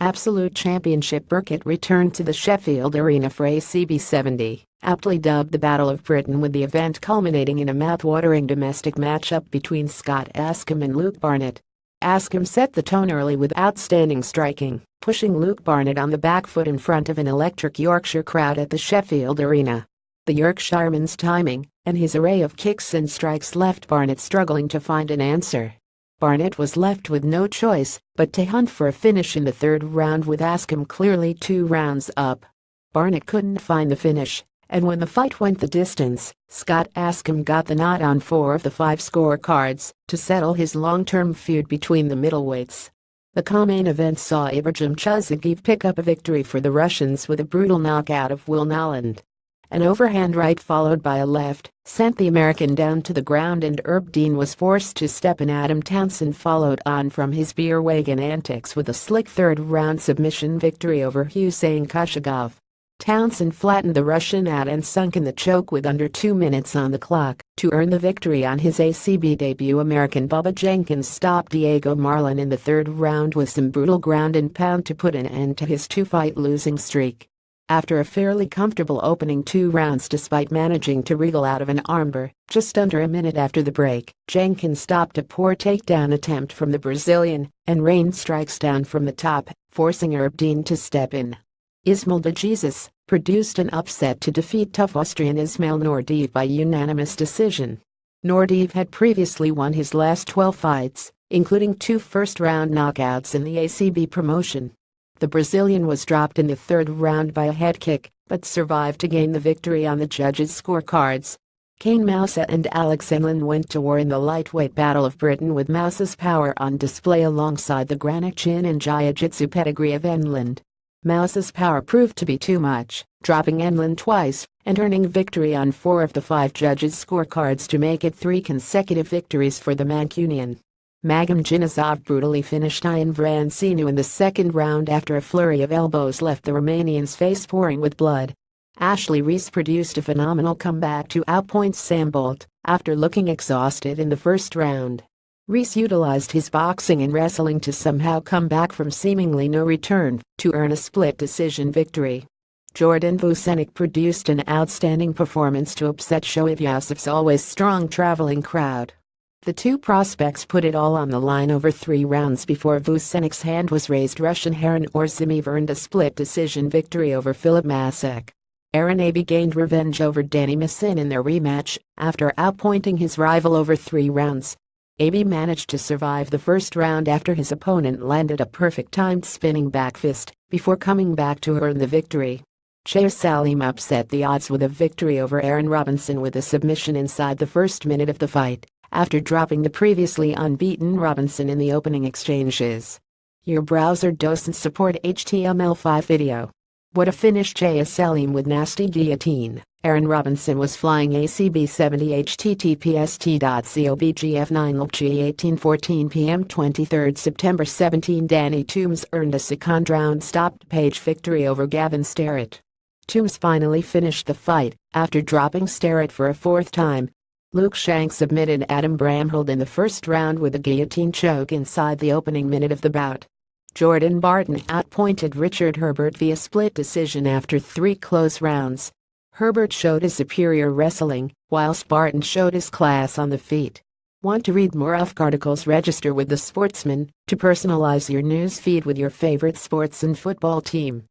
absolute Championship Berkut returned to the Sheffield Arena for ACB 70, aptly dubbed the Battle of Britain, with the event culminating in a mouth-watering domestic matchup between Scott Askham and Luke Barnatt. Askham set the tone early with outstanding striking, pushing Luke Barnatt on the back foot in front of an electric Yorkshire crowd at the Sheffield Arena. The Yorkshireman's timing and his array of kicks and strikes left Barnatt struggling to find an answer. Barnatt was left with no choice but to hunt for a finish in the third round, with Askham clearly 2 rounds up. Barnatt couldn't find the finish, and when the fight went the distance, Scott Askham got the nod on 4 of the 5 scorecards to settle his long-term feud between the middleweights. The co-main event saw Ibrahim Chuzagiv pick up a victory for the Russians with a brutal knockout of Will Noland. An overhand right followed by a left sent the American down to the ground, and Herb Dean was forced to step in. Adam Townsend followed on from his beer wagon antics with a slick third-round submission victory over Hussein Kushagov. Townsend flattened the Russian out and sunk in the choke with under 2 minutes on the clock to earn the victory on his ACB debut. American Bubba Jenkins stopped Diego Marlin in the third round with some brutal ground and pound to put an end to his 2-fight losing streak. After a fairly comfortable opening 2 rounds, despite managing to wriggle out of an armbar just under a minute after the break, Jenkins stopped a poor takedown attempt from the Brazilian and rained strikes down from the top, forcing Herb Dean to step in. Ismail de Jesus produced an upset to defeat tough Austrian Ismail Nordeev by unanimous decision. Nordeev had previously won his last 12 fights, including 2 first-round knockouts in the ACB promotion. The Brazilian was dropped in the third round by a head kick, but survived to gain the victory on the judges' scorecards. Kane Moussa and Alex Enlund went to war in the lightweight Battle of Britain, with Moussa's power on display alongside the granite chin and jiu-jitsu pedigree of Enlund. Moussa's power proved to be too much, dropping Enlund twice and earning victory on 4 of the 5 judges' scorecards to make it 3 consecutive victories for the Mancunian. Magam Jinazov brutally finished Ian Vrancinu in the second round after a flurry of elbows left the Romanian's face pouring with blood. Ashley Reese produced a phenomenal comeback to outpoint Sam Bolt after looking exhausted in the first round. Reese utilized his boxing and wrestling to somehow come back from seemingly no return to earn a split decision victory. Jordan Vucenic produced an outstanding performance to upset Shoaib Yusuf's always strong traveling crowd. The 2 prospects put it all on the line over 3 rounds before Vucenic's hand was raised. Russian Heron Orzimiev earned a split decision victory over Filip Masek. Aaron Abbey gained revenge over Danny Massin in their rematch after outpointing his rival over 3 rounds. Abbey managed to survive the first round after his opponent landed a perfect-timed spinning back fist before coming back to earn the victory. Chea Salim upset the odds with a victory over Aaron Robinson with a submission inside the first minute of the fight, after dropping the previously unbeaten Robinson in the opening exchanges. Your browser doesn't support HTML5 video. What a finish! Chea Salim with nasty guillotine. Aaron Robinson was flying ACB 70 https://t.cobgf9 lbg 18:14 p.m. 23 September 17. Danny Toombs earned a second-round stoppage victory over Gavin Starrett. Toombs finally finished the fight after dropping Starrett for a 4th time. Luke Shank submitted Adam Bramhold in the first round with a guillotine choke inside the opening minute of the bout. Jordan Barton outpointed Richard Herbert via split decision after 3 close rounds. Herbert showed his superior wrestling, whilst Barton showed his class on the feet. Want to read more articles? Register with The Sportsman to personalize your news feed with your favorite sports and football team.